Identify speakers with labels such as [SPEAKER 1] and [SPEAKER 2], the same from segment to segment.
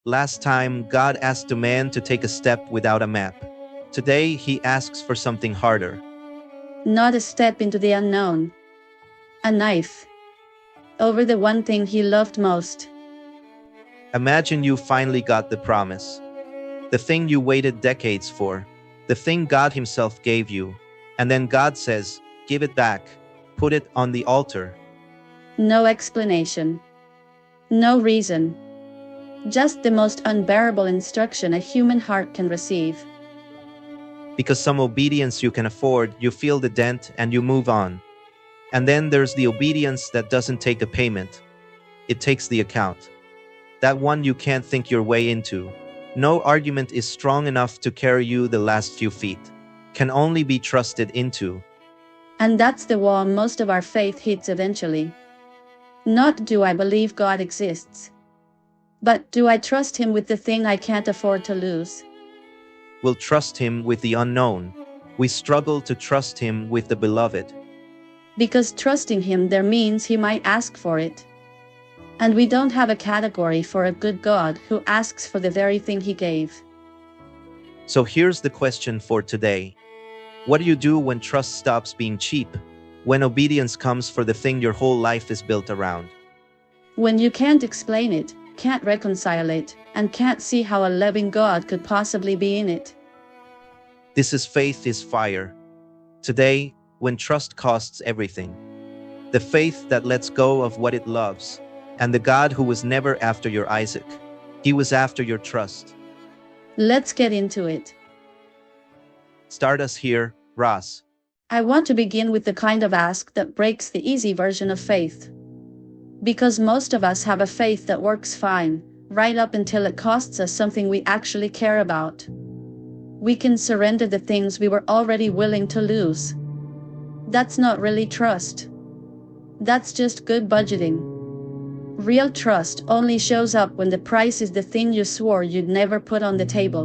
[SPEAKER 1] Last time, God asked a man to take a step without a map. Today, he asks for something harder.
[SPEAKER 2] Not a step into the unknown. A knife. Over the one thing he loved most.
[SPEAKER 1] Imagine you finally got the promise. The thing you waited decades for. The thing God Himself gave you. And then God says, give it back. Put it on the altar.
[SPEAKER 2] No explanation. No reason. Just the most unbearable instruction a human heart can receive.
[SPEAKER 1] Because some obedience you can afford, you feel the dent and you move on. And then there's the obedience that doesn't take a payment. It takes the account. That one you can't think your way into. No argument is strong enough to carry you the last few feet. Can only be trusted into.
[SPEAKER 2] And that's the wall most of our faith hits eventually. Not do I believe God exists, but do I trust Him with the thing I can't afford to lose?
[SPEAKER 1] We'll trust Him with the unknown. We struggle to trust Him with the beloved.
[SPEAKER 2] Because trusting Him there means He might ask for it. And we don't have a category for a good God who asks for the very thing He gave.
[SPEAKER 1] So here's the question for today. What do you do when trust stops being cheap? When obedience comes for the thing your whole life is built around?
[SPEAKER 2] When you can't explain it, can't reconcile it, and can't see how a loving God could possibly be in it.
[SPEAKER 1] This is Faith is Fire. Today, when trust costs everything. The faith that lets go of what it loves. And the God who was never after your Isaac. He was after your trust.
[SPEAKER 2] Let's get into it.
[SPEAKER 1] Start us here, Ross.
[SPEAKER 2] I want to begin with the kind of ask that breaks the easy version of faith. Because most of us have a faith that works fine, right up until it costs us something we actually care about. We can surrender the things we were already willing to lose. That's not really trust. That's just good budgeting. Real trust only shows up when the price is the thing you swore you'd never put on the table.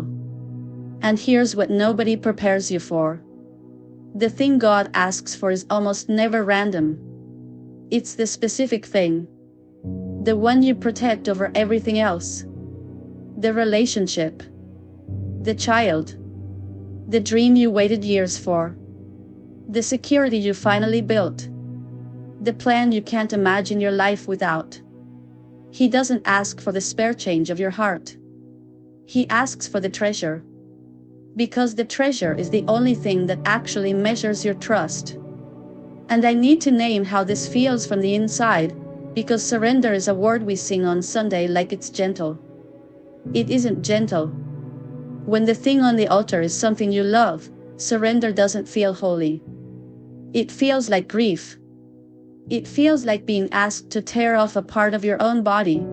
[SPEAKER 2] And here's what nobody prepares you for. The thing God asks for is almost never random. It's the specific thing. The one you protect over everything else. The relationship. The child. The dream you waited years for. The security you finally built. The plan you can't imagine your life without. He doesn't ask for the spare change of your heart. He asks for the treasure. Because the treasure is the only thing that actually measures your trust. And I need to name how this feels from the inside, because surrender is a word we sing on Sunday like it's gentle. It isn't gentle. When the thing on the altar is something you love, surrender doesn't feel holy. It feels like grief. It feels like being asked to tear off a part of your own body.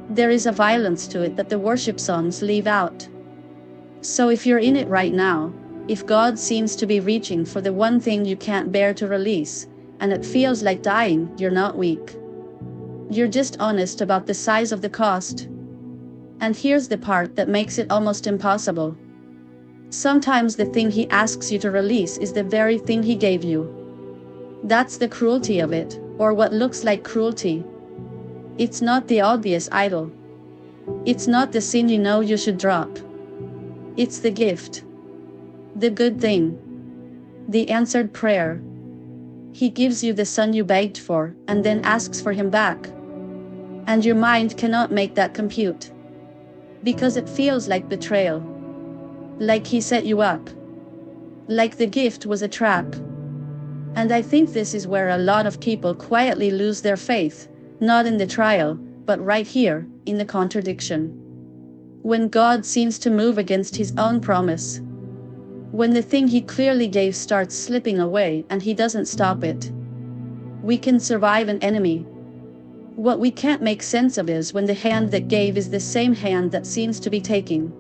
[SPEAKER 2] There is a violence to it that the worship songs leave out. So if you're in it right now, if God seems to be reaching for the one thing you can't bear to release, and it feels like dying, you're not weak. You're just honest about the size of the cost. And here's the part that makes it almost impossible. Sometimes the thing He asks you to release is the very thing He gave you. That's the cruelty of it, or what looks like cruelty. It's not the obvious idol. It's not the sin you know you should drop. It's the gift. The good thing. The answered prayer. He gives you the son you begged for, and then asks for him back. And your mind cannot make that compute. Because it feels like betrayal. Like He set you up. Like the gift was a trap. And I think this is where a lot of people quietly lose their faith, not in the trial, but right here, in the contradiction. When God seems to move against His own promise. When the thing He clearly gave starts slipping away and He doesn't stop it. We can survive an enemy. What we can't make sense of is when the hand that gave is the same hand that seems to be taking.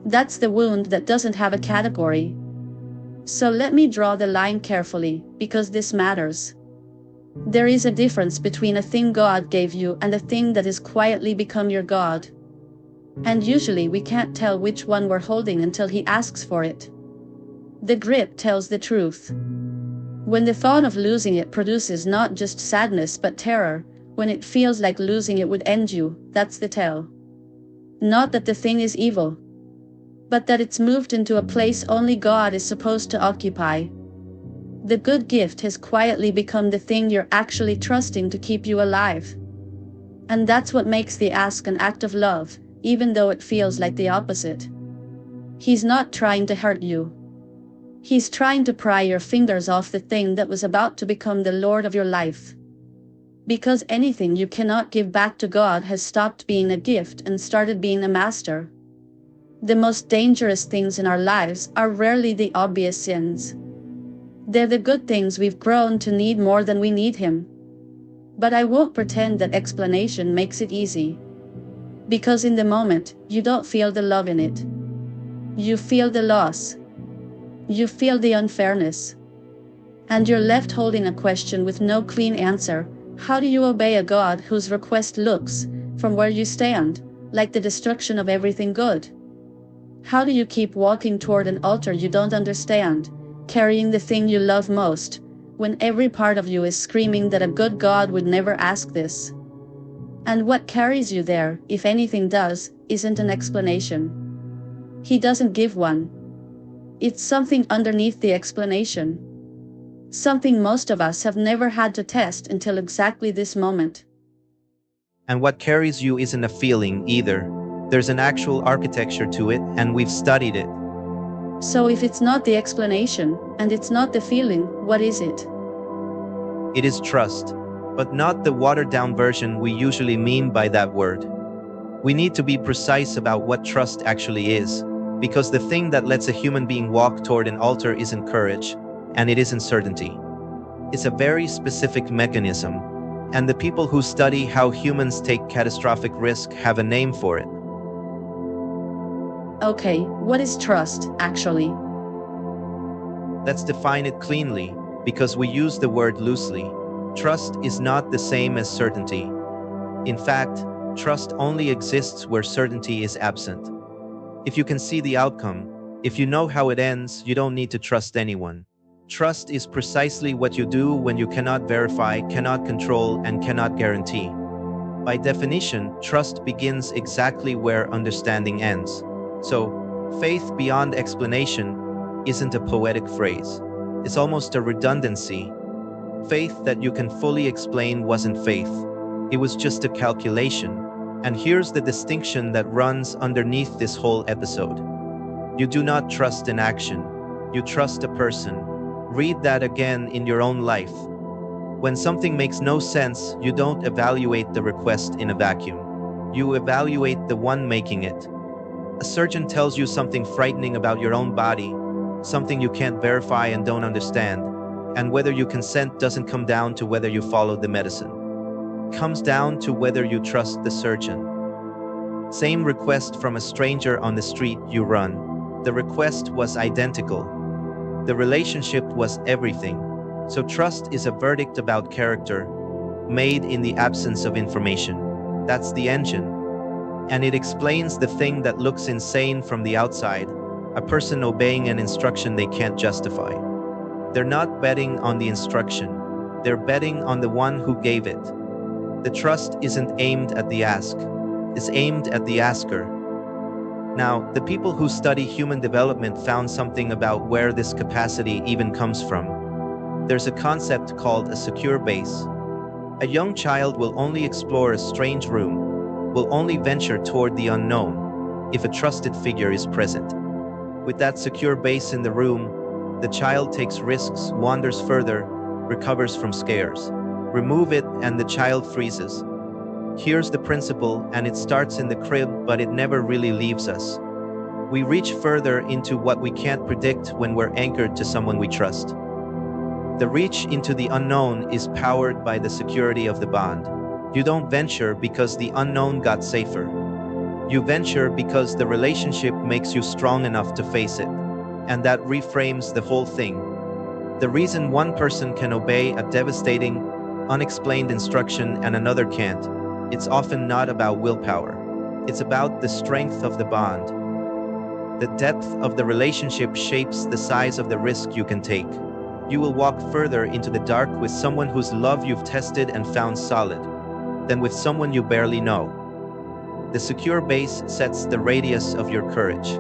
[SPEAKER 2] That's the wound that doesn't have a category. So let me draw the line carefully, because this matters. There is a difference between a thing God gave you and a thing that has quietly become your God. And usually we can't tell which one we're holding until He asks for it. The grip tells the truth. When the thought of losing it produces not just sadness but terror, when it feels like losing it would end you, that's the tell. Not that the thing is evil, but that it's moved into a place only God is supposed to occupy. The good gift has quietly become the thing you're actually trusting to keep you alive. And that's what makes the ask an act of love, even though it feels like the opposite. He's not trying to hurt you. He's trying to pry your fingers off the thing that was about to become the Lord of your life. Because anything you cannot give back to God has stopped being a gift and started being a master. The most dangerous things in our lives are rarely the obvious sins. They're the good things we've grown to need more than we need Him. But I won't pretend that explanation makes it easy. Because in the moment, you don't feel the love in it. You feel the loss. You feel the unfairness. And you're left holding a question with no clean answer. How do you obey a God whose request looks, from where you stand, like the destruction of everything good? How do you keep walking toward an altar you don't understand, carrying the thing you love most, when every part of you is screaming that a good God would never ask this? And what carries you there, if anything does, isn't an explanation. He doesn't give one. It's something underneath the explanation. Something most of us have never had to test until exactly this moment.
[SPEAKER 1] And what carries you isn't a feeling either. There's an actual architecture to it, and we've studied it.
[SPEAKER 2] So if it's not the explanation, and it's not the feeling, what is it?
[SPEAKER 1] It is trust, but not the watered-down version we usually mean by that word. We need to be precise about what trust actually is, because the thing that lets a human being walk toward an altar isn't courage, and it isn't certainty. It's a very specific mechanism, and the people who study how humans take catastrophic risk have a name for it.
[SPEAKER 2] Okay, what is trust, actually?
[SPEAKER 1] Let's define it cleanly, because we use the word loosely. Trust is not the same as certainty. In fact, trust only exists where certainty is absent. If you can see the outcome, if you know how it ends, you don't need to trust anyone. Trust is precisely what you do when you cannot verify, cannot control, and cannot guarantee. By definition, trust begins exactly where understanding ends. So, faith beyond explanation isn't a poetic phrase. It's almost a redundancy. Faith that you can fully explain wasn't faith. It was just a calculation. And here's the distinction that runs underneath this whole episode. You do not trust an action. You trust a person. Read that again in your own life. When something makes no sense, you don't evaluate the request in a vacuum. You evaluate the one making it. A surgeon tells you something frightening about your own body, something you can't verify and don't understand, and whether you consent doesn't come down to whether you follow the medicine. It comes down to whether you trust the surgeon. Same request from a stranger on the street, you run. The request was identical. The relationship was everything. So trust is a verdict about character, made in the absence of information. That's the engine. And it explains the thing that looks insane from the outside, a person obeying an instruction they can't justify. They're not betting on the instruction. They're betting on the one who gave it. The trust isn't aimed at the ask. It's aimed at the asker. Now, the people who study human development found something about where this capacity even comes from. There's a concept called a secure base. A young child will only explore a strange room, will only venture toward the unknown, if a trusted figure is present. With that secure base in the room, the child takes risks, wanders further, recovers from scares. Remove it and the child freezes. Here's the principle, and it starts in the crib, but it never really leaves us. We reach further into what we can't predict when we're anchored to someone we trust. The reach into the unknown is powered by the security of the bond. You don't venture because the unknown got safer. You venture because the relationship makes you strong enough to face it. And that reframes the whole thing. The reason one person can obey a devastating, unexplained instruction and another can't, it's often not about willpower. It's about the strength of the bond. The depth of the relationship shapes the size of the risk you can take. You will walk further into the dark with someone whose love you've tested and found solid, than with someone you barely know. The secure base sets the radius of your courage.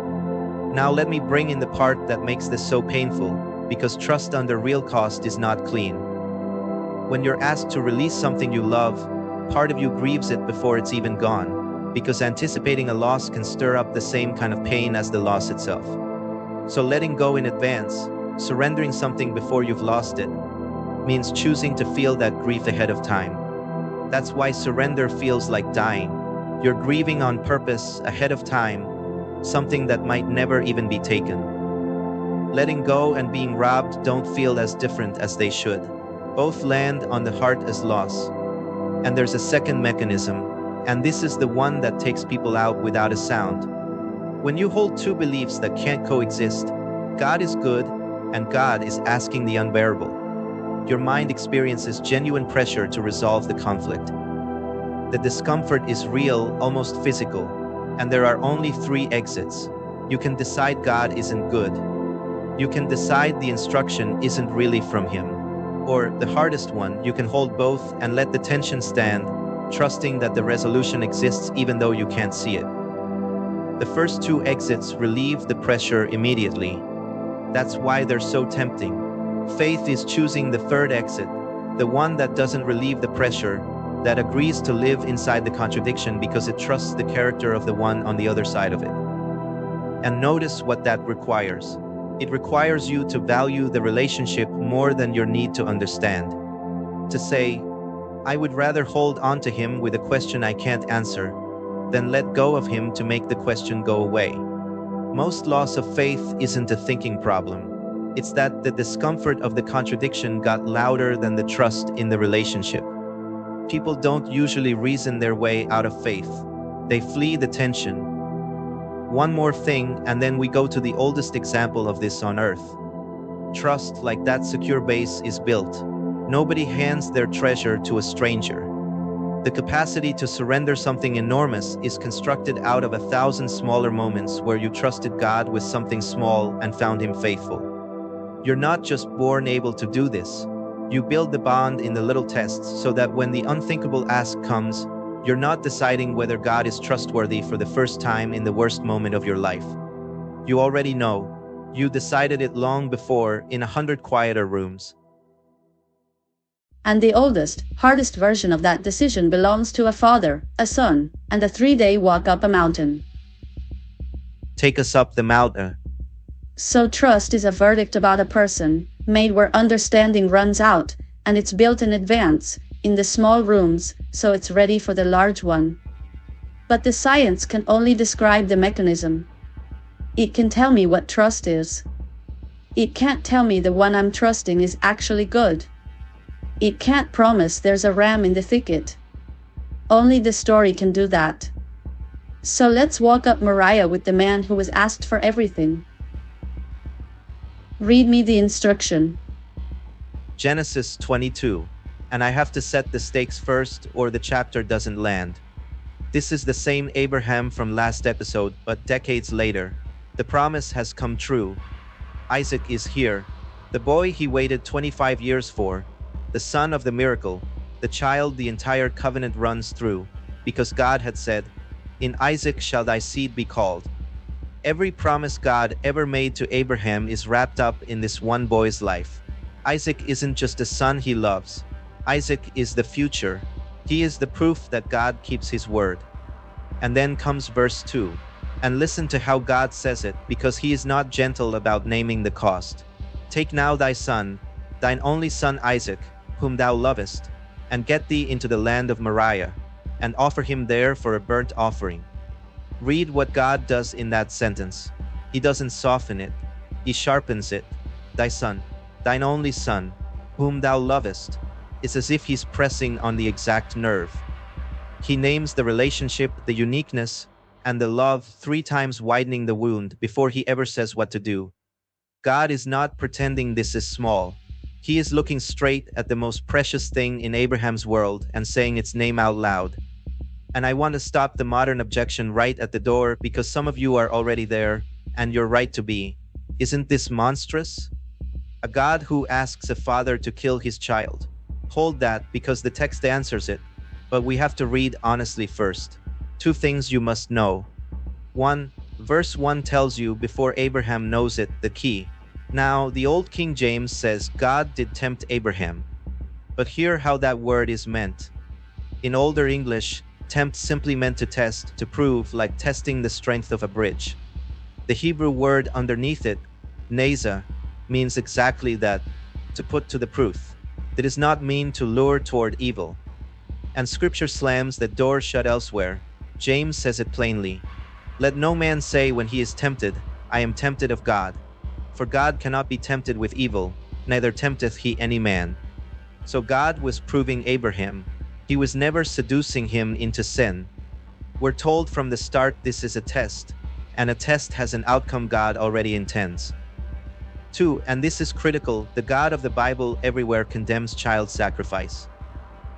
[SPEAKER 1] Now let me bring in the part that makes this so painful, because trust under real cost is not clean. When you're asked to release something you love, part of you grieves it before it's even gone, because anticipating a loss can stir up the same kind of pain as the loss itself. So letting go in advance, surrendering something before you've lost it, means choosing to feel that grief ahead of time. That's why surrender feels like dying. You're grieving on purpose ahead of time, something that might never even be taken. Letting go and being robbed don't feel as different as they should. Both land on the heart as loss. And there's a second mechanism, and this is the one that takes people out without a sound. When you hold two beliefs that can't coexist, God is good and God is asking the unbearable, your mind experiences genuine pressure to resolve the conflict. The discomfort is real, almost physical, and there are only three exits. You can decide God isn't good. You can decide the instruction isn't really from Him. Or, the hardest one, you can hold both and let the tension stand, trusting that the resolution exists even though you can't see it. The first two exits relieve the pressure immediately. That's why they're so tempting. Faith is choosing the third exit, the one that doesn't relieve the pressure, that agrees to live inside the contradiction because it trusts the character of the one on the other side of it. And notice what that requires. It requires you to value the relationship more than your need to understand. To say, I would rather hold on to him with a question I can't answer than let go of him to make the question go away. Most loss of faith isn't a thinking problem. It's that the discomfort of the contradiction got louder than the trust in the relationship. People don't usually reason their way out of faith. They flee the tension. One more thing, and then we go to the oldest example of this on earth. Trust, like that secure base, is built. Nobody hands their treasure to a stranger. The capacity to surrender something enormous is constructed out of 1,000 smaller moments where you trusted God with something small and found Him faithful. You're not just born able to do this. You build the bond in the little tests so that when the unthinkable ask comes, you're not deciding whether God is trustworthy for the first time in the worst moment of your life. You already know. You decided it long before in 100 quieter rooms.
[SPEAKER 2] And the oldest, hardest version of that decision belongs to a father, a son, and a 3-day walk up a mountain.
[SPEAKER 1] Take us up the mountain.
[SPEAKER 2] So trust is a verdict about a person, made where understanding runs out, and it's built in advance, in the small rooms, so it's ready for the large one. But the science can only describe the mechanism. It can tell me what trust is. It can't tell me the one I'm trusting is actually good. It can't promise there's a ram in the thicket. Only the story can do that. So let's walk up Moriah with the man who was asked for everything. Read me the instruction.
[SPEAKER 1] Genesis 22. And I have to set the stakes first or the chapter doesn't land. This is the same Abraham from last episode, but decades later. The promise has come true. Isaac is here. The boy he waited 25 years for. The son of the miracle. The child the entire covenant runs through. Because God had said, in Isaac shall thy seed be called. Every promise God ever made to Abraham is wrapped up in this one boy's life. Isaac isn't just a son he loves. Isaac is the future. He is the proof that God keeps his word. And then comes verse 2. And listen to how God says it, because he is not gentle about naming the cost. Take now thy son, thine only son Isaac, whom thou lovest, and get thee into the land of Moriah, and offer him there for a burnt offering. Read what God does in that sentence. He doesn't soften it. He sharpens it. Thy son, thine only son, whom thou lovest. It's as if he's pressing on the exact nerve. He names the relationship, the uniqueness, and the love 3 times, widening the wound before he ever says what to do. God is not pretending this is small. He is looking straight at the most precious thing in Abraham's world and saying its name out loud. And I want to stop the modern objection right at the door, because some of you are already there, and you're right to be. Isn't this monstrous? A God who asks a father to kill his child. Hold that, because the text answers it, but we have to read honestly first. Two things you must know. 1. Verse 1 tells you before Abraham knows it, the key. Now, the old King James says God did tempt Abraham. But hear how that word is meant. In older English, tempt simply meant to test, to prove, like testing the strength of a bridge. The Hebrew word underneath it, neza, means exactly that, to put to the proof. It does not mean to lure toward evil. And scripture slams that door shut elsewhere. James says it plainly. Let no man say when he is tempted, I am tempted of God. For God cannot be tempted with evil, neither tempteth he any man. So God was proving Abraham. He was never seducing him into sin. We're told from the start this is a test, and a test has an outcome God already intends. 2. And this is critical, the God of the Bible everywhere condemns child sacrifice.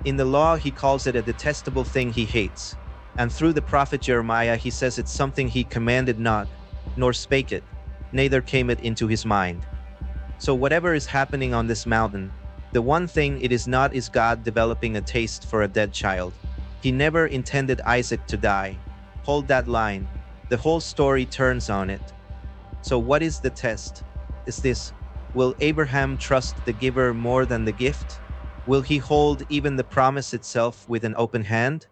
[SPEAKER 1] In the law, he calls it a detestable thing he hates. And through the prophet Jeremiah, he says it's something he commanded not, nor spake it, neither came it into his mind. So whatever is happening on this mountain, the one thing it is not is God developing a taste for a dead child. He never intended Isaac to die. Hold that line. The whole story turns on it. So what is the test? Is this, will Abraham trust the giver more than the gift? Will he hold even the promise itself with an open hand?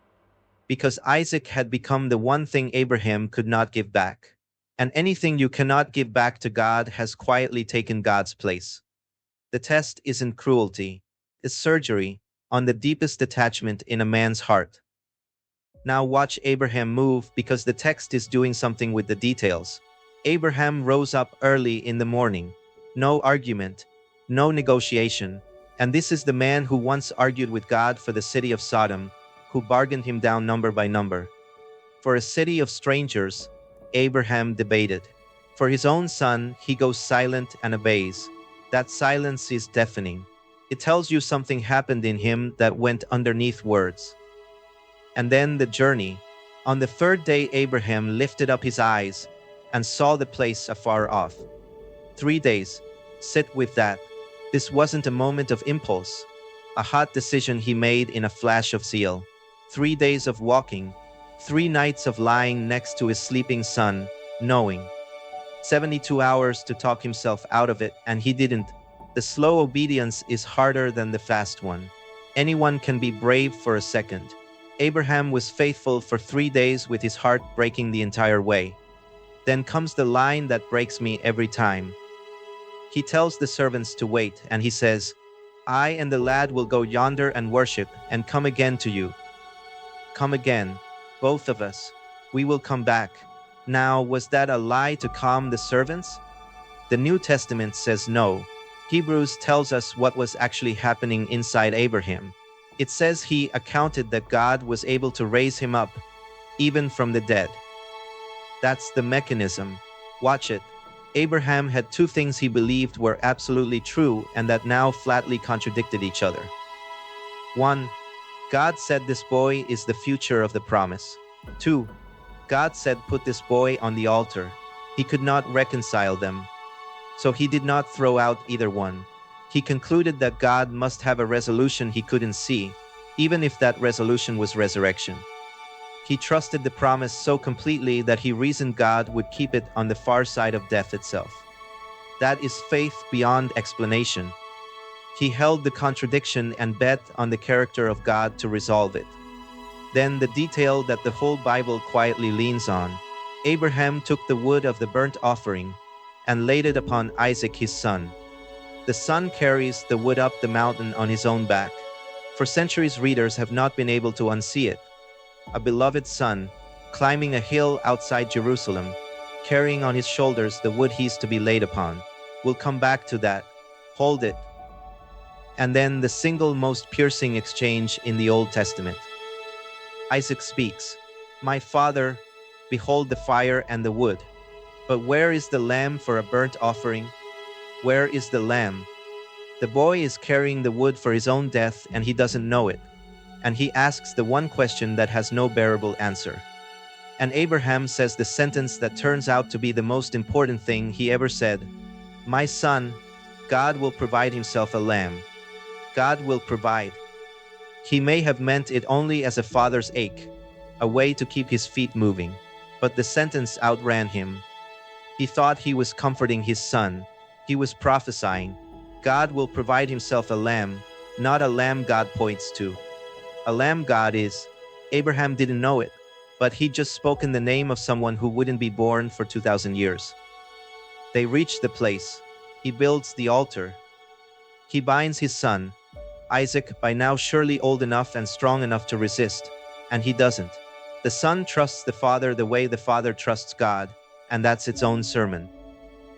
[SPEAKER 1] Because Isaac had become the one thing Abraham could not give back. And anything you cannot give back to God has quietly taken God's place. The test isn't cruelty, it's surgery on the deepest attachment in a man's heart. Now watch Abraham move because the text is doing something with the details. Abraham rose up early in the morning. No argument, no negotiation. And this is the man who once argued with God for the city of Sodom, who bargained him down number by number. For a city of strangers, Abraham debated. For his own son, he goes silent and obeys. That silence is deafening. It tells you something happened in him that went underneath words. And then the journey. On the third day, Abraham lifted up his eyes and saw the place afar off. 3 days. Sit with that. This wasn't a moment of impulse, a hot decision he made in a flash of zeal. 3 days of walking, 3 nights of lying next to his sleeping son, knowing. 72 hours to talk himself out of it, and he didn't. The slow obedience is harder than the fast one. Anyone can be brave for a second. Abraham was faithful for 3 days with his heart breaking the entire way. Then comes the line that breaks me every time. He tells the servants to wait, and he says, I and the lad will go yonder and worship, and come again to you. Come again, both of us. We will come back. Now, was that a lie to calm the servants? The New Testament says no. Hebrews tells us what was actually happening inside Abraham. It says he accounted that God was able to raise him up, even from the dead. That's the mechanism. Watch it. Abraham had two things he believed were absolutely true and that now flatly contradicted each other. 1. God said this boy is the future of the promise. 2. God said put this boy on the altar. He could not reconcile them. So he did not throw out either one. He concluded that God must have a resolution he couldn't see, even if that resolution was resurrection. He trusted the promise so completely that he reasoned God would keep it on the far side of death itself. That is faith beyond explanation. He held the contradiction and bet on the character of God to resolve it. Then the detail that the whole Bible quietly leans on. Abraham took the wood of the burnt offering and laid it upon Isaac his son. The son carries the wood up the mountain on his own back. For centuries readers have not been able to unsee it. A beloved son, climbing a hill outside Jerusalem, carrying on his shoulders the wood he's to be laid upon. We'll come back to that. Hold it. And then the single most piercing exchange in the Old Testament. Isaac speaks, My father, behold the fire and the wood. But where is the lamb for a burnt offering? Where is the lamb? The boy is carrying the wood for his own death and he doesn't know it. And he asks the one question that has no bearable answer. And Abraham says the sentence that turns out to be the most important thing he ever said. My son, God will provide himself a lamb. God will provide. He may have meant it only as a father's ache, a way to keep his feet moving. But the sentence outran him. He thought he was comforting his son. He was prophesying. God will provide himself a lamb, not a lamb God points to. A lamb God is. Abraham didn't know it, but he'd just spoken the name of someone who wouldn't be born for 2,000 years. They reach the place. He builds the altar. He binds his son, Isaac, by now surely old enough and strong enough to resist, and he doesn't. The son trusts the father the way the father trusts God, and that's its own sermon.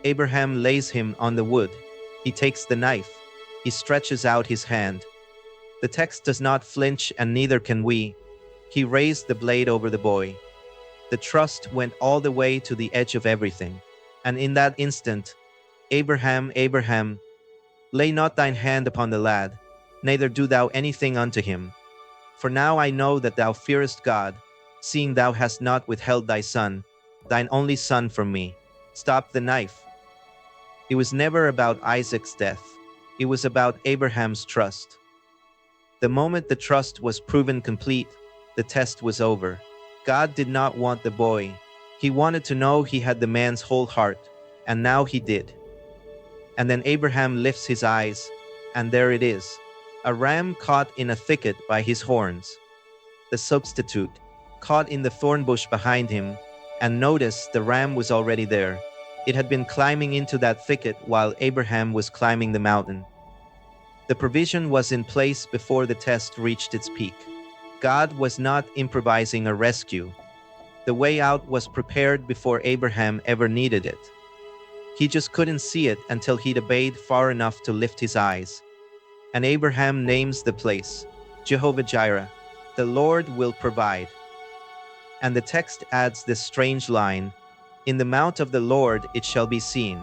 [SPEAKER 1] Abraham lays him on the wood. He takes the knife. He stretches out his hand. The text does not flinch, and neither can we. He raised the blade over the boy. The trust went all the way to the edge of everything. And in that instant, Abraham, Abraham, lay not thine hand upon the lad, neither do thou anything unto him. For now I know that thou fearest God, seeing thou hast not withheld thy son, thine only son, from me. Stop the knife. It was never about Isaac's death. It was about Abraham's trust. The moment the trust was proven complete, the test was over. God did not want the boy. He wanted to know he had the man's whole heart, and now he did. And then Abraham lifts his eyes, and there it is, a ram caught in a thicket by his horns. The substitute, caught in the thorn bush behind him, and notice the ram was already there. It had been climbing into that thicket while Abraham was climbing the mountain. The provision was in place before the test reached its peak. God was not improvising a rescue. The way out was prepared before Abraham ever needed it. He just couldn't see it until he'd obeyed far enough to lift his eyes. And Abraham names the place, Jehovah Jireh, the Lord will provide. And the text adds this strange line, in the mount of the Lord it shall be seen,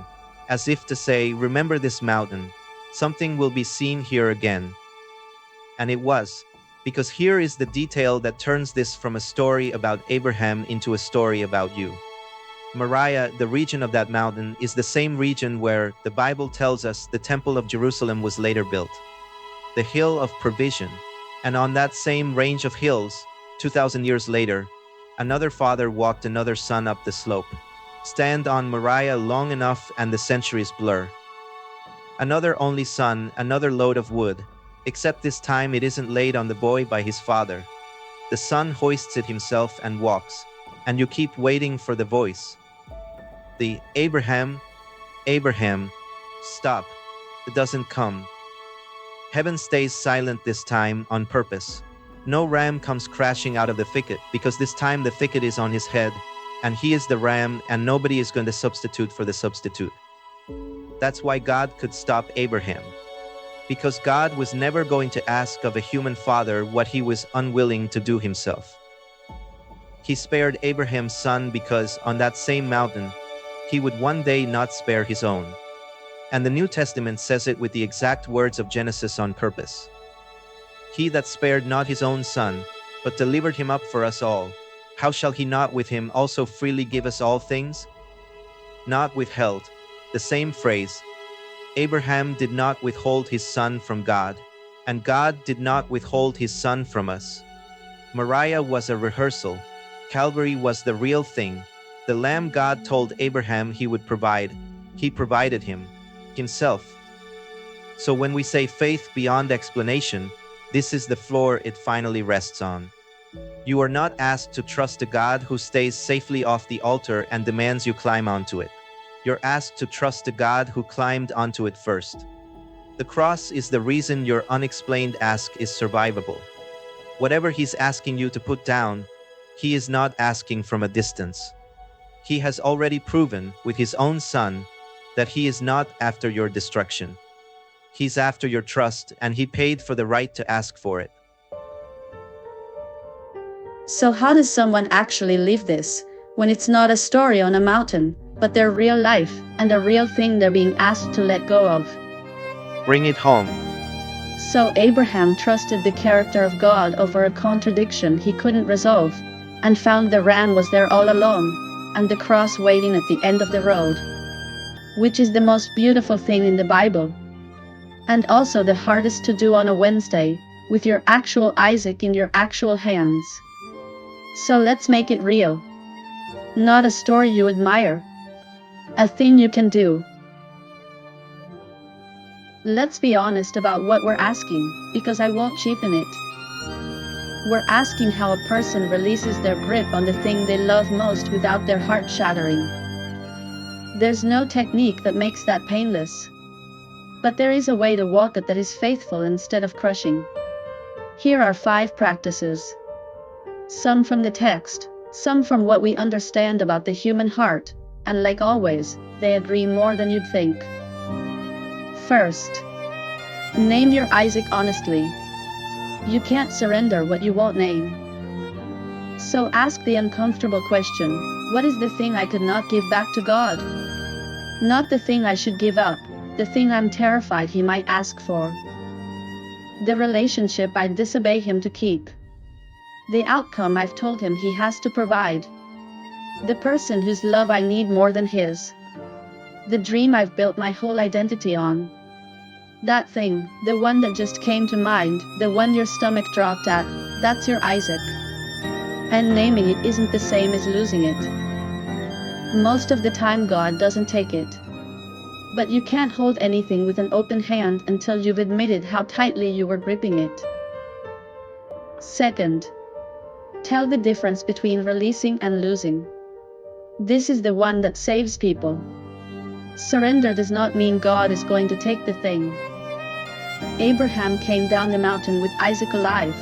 [SPEAKER 1] as if to say, remember this mountain, something will be seen here again. And it was, because here is the detail that turns this from a story about Abraham into a story about you. Moriah, the region of that mountain, is the same region where, the Bible tells us, the Temple of Jerusalem was later built. The hill of provision. And on that same range of hills, 2,000 years later, another father walked another son up the slope. Stand on Moriah long enough and the centuries blur. Another only son, another load of wood, except this time it isn't laid on the boy by his father. The son hoists it himself and walks, and you keep waiting for the voice. The Abraham, Abraham, stop. It doesn't come. Heaven stays silent this time on purpose. No ram comes crashing out of the thicket, because this time the thicket is on his head, and he is the ram, and nobody is going to substitute for the substitute. That's why God could stop Abraham. Because God was never going to ask of a human father what he was unwilling to do himself. He spared Abraham's son because on that same mountain, he would one day not spare his own. And the New Testament says it with the exact words of Genesis on purpose. He that spared not his own son, but delivered him up for us all, how shall he not with him also freely give us all things? Not withheld, the same phrase. Abraham did not withhold his son from God, and God did not withhold his son from us. Moriah was a rehearsal. Calvary was the real thing. The lamb God told Abraham he would provide, he provided him, himself. So when we say faith beyond explanation, this is the floor it finally rests on. You are not asked to trust a God who stays safely off the altar and demands you climb onto it. You're asked to trust a God who climbed onto it first. The cross is the reason your unexplained ask is survivable. Whatever he's asking you to put down, he is not asking from a distance. He has already proven with his own son that he is not after your destruction. He's after your trust, and he paid for the right to ask for it.
[SPEAKER 2] So how does someone actually live this, when it's not a story on a mountain, but their real life, and a real thing they're being asked to let go of?
[SPEAKER 1] Bring it home.
[SPEAKER 2] So Abraham trusted the character of God over a contradiction he couldn't resolve, and found the ram was there all along, and the cross waiting at the end of the road. Which is the most beautiful thing in the Bible. And also the hardest to do on a Wednesday, with your actual Isaac in your actual hands. So let's make it real. Not a story you admire. A thing you can do. Let's be honest about what we're asking, because I won't cheapen it. We're asking how a person releases their grip on the thing they love most without their heart shattering. There's no technique that makes that painless. But there is a way to walk it that is faithful instead of crushing. Here are 5 practices. Some from the text, some from what we understand about the human heart, and like always, they agree more than you'd think. First, name your Isaac honestly. You can't surrender what you won't name. So ask the uncomfortable question, what is the thing I could not give back to God? Not the thing I should give up, the thing I'm terrified He might ask for. The relationship I'd disobey Him to keep. The outcome I've told Him He has to provide. The person whose love I need more than His. The dream I've built my whole identity on. That thing, the one that just came to mind, the one your stomach dropped at, that's your Isaac. And naming it isn't the same as losing it. Most of the time God doesn't take it. But you can't hold anything with an open hand until you've admitted how tightly you were gripping it. Second, tell the difference between releasing and losing. This is the one that saves people. Surrender does not mean God is going to take the thing. Abraham came down the mountain with Isaac alive.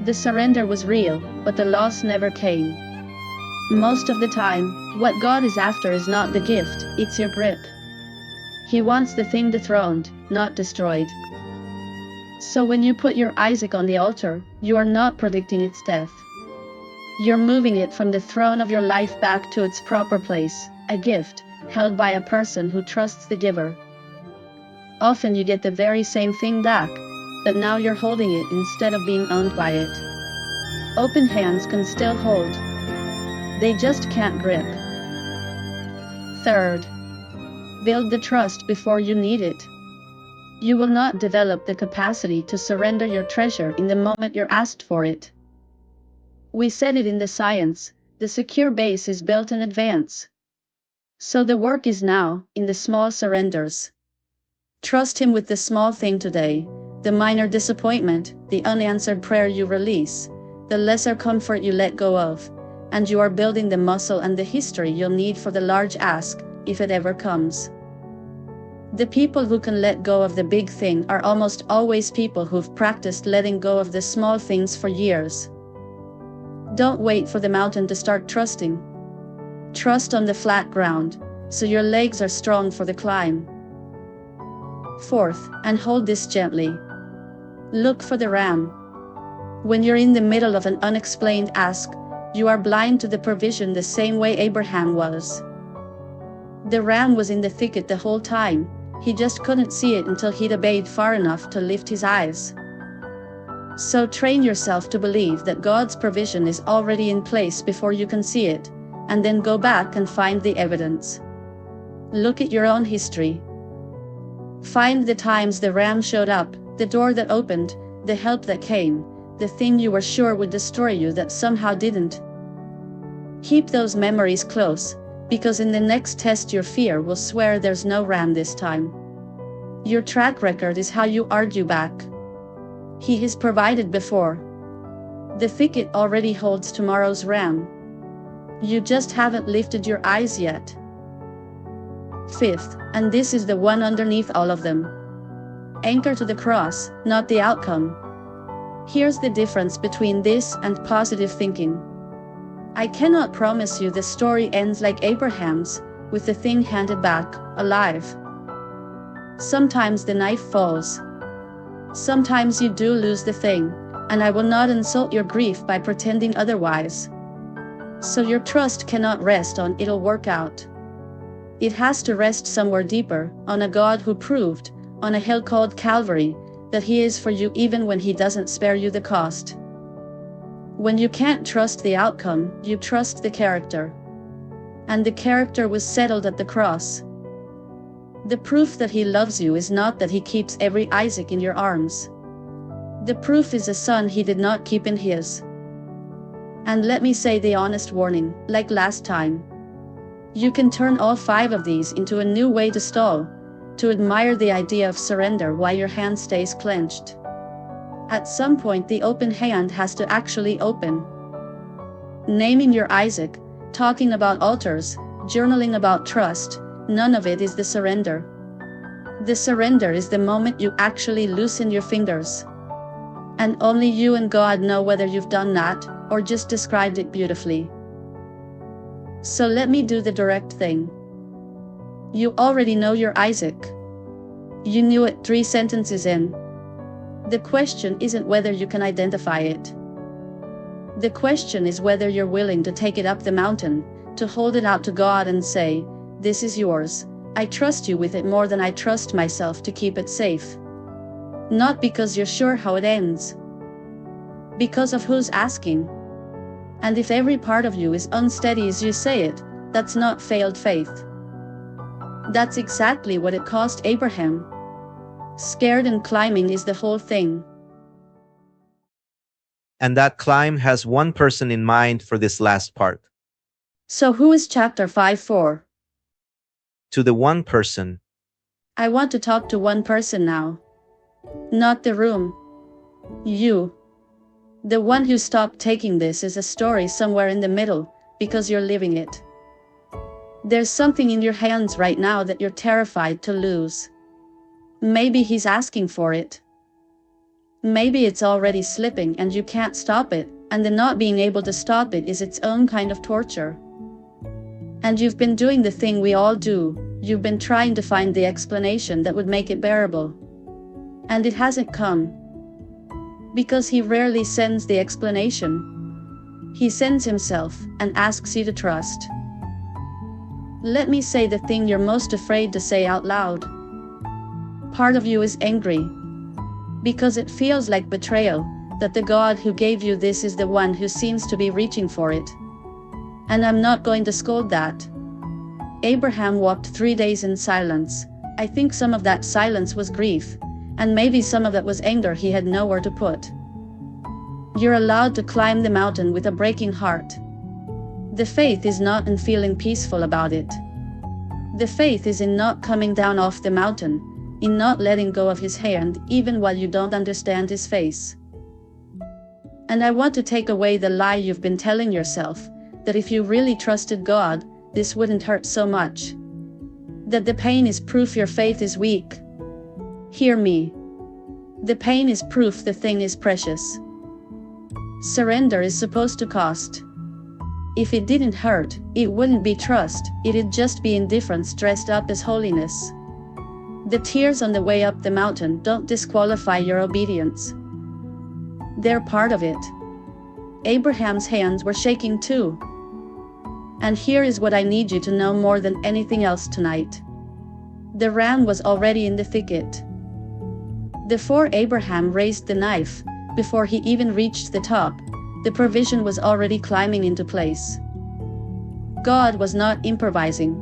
[SPEAKER 2] The surrender was real, but the loss never came. Most of the time, what God is after is not the gift, it's your grip. He wants the thing dethroned, not destroyed. So when you put your Isaac on the altar, you are not predicting its death. You're moving it from the throne of your life back to its proper place, a gift, held by a person who trusts the giver. Often you get the very same thing back, but now you're holding it instead of being owned by it. Open hands can still hold. They just can't grip. Third, build the trust before you need it. You will not develop the capacity to surrender your treasure in the moment you're asked for it. We said it in the science, the secure base is built in advance. So the work is now, in the small surrenders. Trust Him with the small thing today, the minor disappointment, the unanswered prayer you release, the lesser comfort you let go of, and you are building the muscle and the history you'll need for the large ask, if it ever comes. The people who can let go of the big thing are almost always people who've practiced letting go of the small things for years. Don't wait for the mountain to start trusting. Trust on the flat ground, so your legs are strong for the climb. Fourth, and hold this gently. Look for the ram. When you're in the middle of an unexplained ask, you are blind to the provision the same way Abraham was. The ram was in the thicket the whole time, he just couldn't see it until he'd obeyed far enough to lift his eyes. So train yourself to believe that God's provision is already in place before you can see it, and then go back and find the evidence. Look at your own history. Find the times the ram showed up, the door that opened, the help that came, the thing you were sure would destroy you that somehow didn't. Keep those memories close, because in the next test your fear will swear there's no ram this time. Your track record is how you argue back. He has provided before. The thicket already holds tomorrow's ram. You just haven't lifted your eyes yet. Fifth, and this is the one underneath all of them. Anchor to the cross, not the outcome. Here's the difference between this and positive thinking. I cannot promise you the story ends like Abraham's, with the thing handed back, alive. Sometimes the knife falls. Sometimes you do lose the thing, and I will not insult your grief by pretending otherwise. So your trust cannot rest on it'll work out. It has to rest somewhere deeper, on a God who proved, on a hill called Calvary, that He is for you even when He doesn't spare you the cost. When you can't trust the outcome, you trust the character. And the character was settled at the cross. The proof that He loves you is not that He keeps every Isaac in your arms. The proof is a son He did not keep in His. And let me say the honest warning, like last time. You can turn all 5 of these into a new way to stall, to admire the idea of surrender while your hand stays clenched. At some point the open hand has to actually open. Naming your Isaac, talking about altars, journaling about trust, none of it is the surrender. The surrender is the moment you actually loosen your fingers. And only you and God know whether you've done that, or just described it beautifully. So let me do the direct thing. You already know your Isaac. You knew it 3 sentences in. The question isn't whether you can identify it. The question is whether you're willing to take it up the mountain, to hold it out to God and say, "This is yours. I trust you with it more than I trust myself to keep it safe." Not because you're sure how it ends. Because of who's asking. And if every part of you is unsteady as you say it, that's not failed faith. That's exactly what it cost Abraham. Scared and climbing is the whole thing.
[SPEAKER 1] And that climb has one person in mind for this last part.
[SPEAKER 2] So who is chapter 5 for?
[SPEAKER 1] To the one person.
[SPEAKER 2] I want to talk to one person now. Not the room. You. The one who stopped taking this as a story somewhere in the middle, because you're living it. There's something in your hands right now that you're terrified to lose. Maybe he's asking for it. Maybe it's already slipping and you can't stop it, and the not being able to stop it is its own kind of torture. And you've been doing the thing we all do, you've been trying to find the explanation that would make it bearable. And it hasn't come. Because he rarely sends the explanation. He sends himself and asks you to trust. Let me say the thing you're most afraid to say out loud. Part of you is angry. Because it feels like betrayal, that the God who gave you this is the one who seems to be reaching for it. And I'm not going to scold that. Abraham walked 3 days in silence. I think some of that silence was grief, and maybe some of it was anger he had nowhere to put. You're allowed to climb the mountain with a breaking heart. The faith is not in feeling peaceful about it. The faith is in not coming down off the mountain, in not letting go of his hand even while you don't understand his face. And I want to take away the lie you've been telling yourself, that if you really trusted God, this wouldn't hurt so much. That the pain is proof your faith is weak. Hear me. The pain is proof the thing is precious. Surrender is supposed to cost. If it didn't hurt, it wouldn't be trust, it'd just be indifference dressed up as holiness. The tears on the way up the mountain don't disqualify your obedience. They're part of it. Abraham's hands were shaking too. And here is what I need you to know more than anything else tonight. The ram was already in the thicket. Before Abraham raised the knife, before he even reached the top, the provision was already climbing into place. God was not improvising.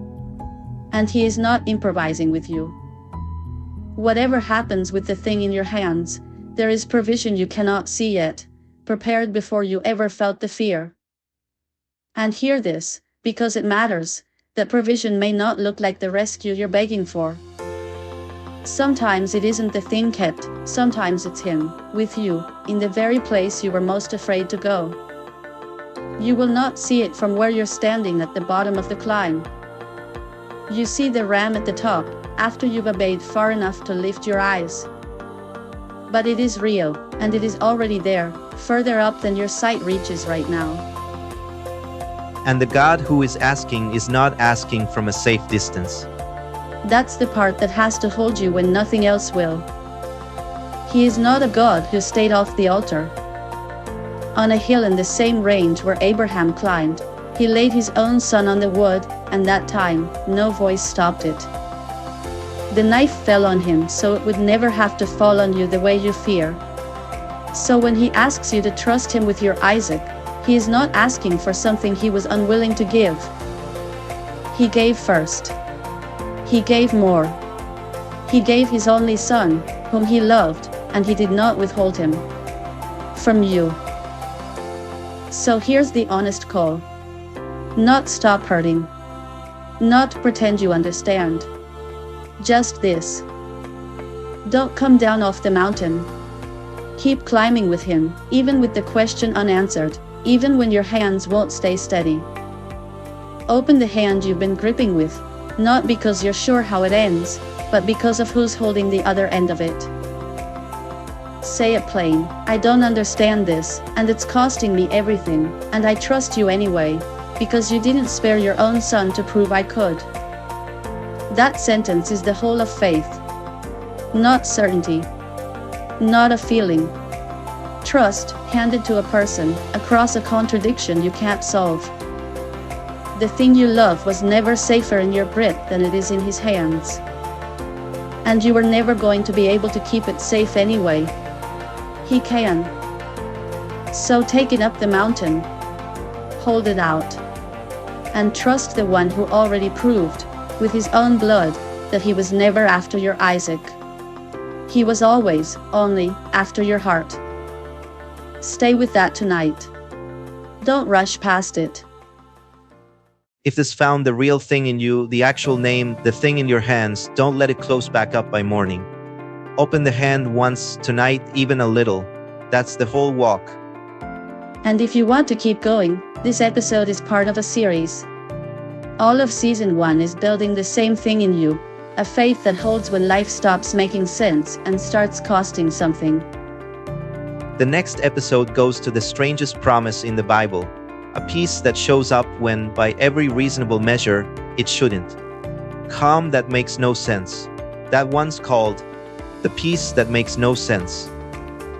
[SPEAKER 2] And he is not improvising with you. Whatever happens with the thing in your hands, there is provision you cannot see yet, prepared before you ever felt the fear. And hear this, because it matters, that provision may not look like the rescue you're begging for. Sometimes it isn't the thing kept, sometimes it's him, with you, in the very place you were most afraid to go. You will not see it from where you're standing at the bottom of the climb. You see the ram at the top, after you've obeyed far enough to lift your eyes. But it is real, and it is already there, further up than your sight reaches right now.
[SPEAKER 1] And the God who is asking is not asking from a safe distance.
[SPEAKER 2] That's the part that has to hold you when nothing else will. He is not a God who stayed off the altar. On a hill in the same range where Abraham climbed, he laid his own son on the wood, and that time, no voice stopped it. The knife fell on him so it would never have to fall on you the way you fear. So when he asks you to trust him with your Isaac, he is not asking for something he was unwilling to give. He gave first. He gave more. He gave his only son, whom he loved, and he did not withhold him from you. So here's the honest call. Not stop hurting. Not pretend you understand. Just this. Don't come down off the mountain. Keep climbing with him, even with the question unanswered, even when your hands won't stay steady. Open the hand you've been gripping with, not because you're sure how it ends, but because of who's holding the other end of it. Say it plain, I don't understand this, and it's costing me everything, and I trust you anyway, because you didn't spare your own son to prove I could. That sentence is the whole of faith. Not certainty. Not a feeling. Trust, handed to a person, across a contradiction you can't solve. The thing you love was never safer in your grip than it is in his hands. And you were never going to be able to keep it safe anyway. He can. So take it up the mountain. Hold it out. And trust the one who already proved, with his own blood, that he was never after your Isaac. He was always, only, after your heart. Stay with that tonight. Don't rush past it.
[SPEAKER 1] If this found the real thing in you, the actual name, the thing in your hands, don't let it close back up by morning. Open the hand once, tonight, even a little. That's the whole walk.
[SPEAKER 2] And if you want to keep going, this episode is part of a series. All of season 1 is building the same thing in you, a faith that holds when life stops making sense and starts costing something.
[SPEAKER 1] The next episode goes to the strangest promise in the Bible, a peace that shows up when, by every reasonable measure, it shouldn't. Calm that makes no sense. That one's called The Peace That Makes No Sense.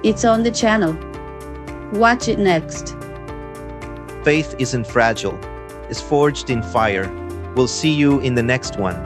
[SPEAKER 2] It's on the channel. Watch it next.
[SPEAKER 1] Faith isn't fragile. It's forged in fire. We'll see you in the next one.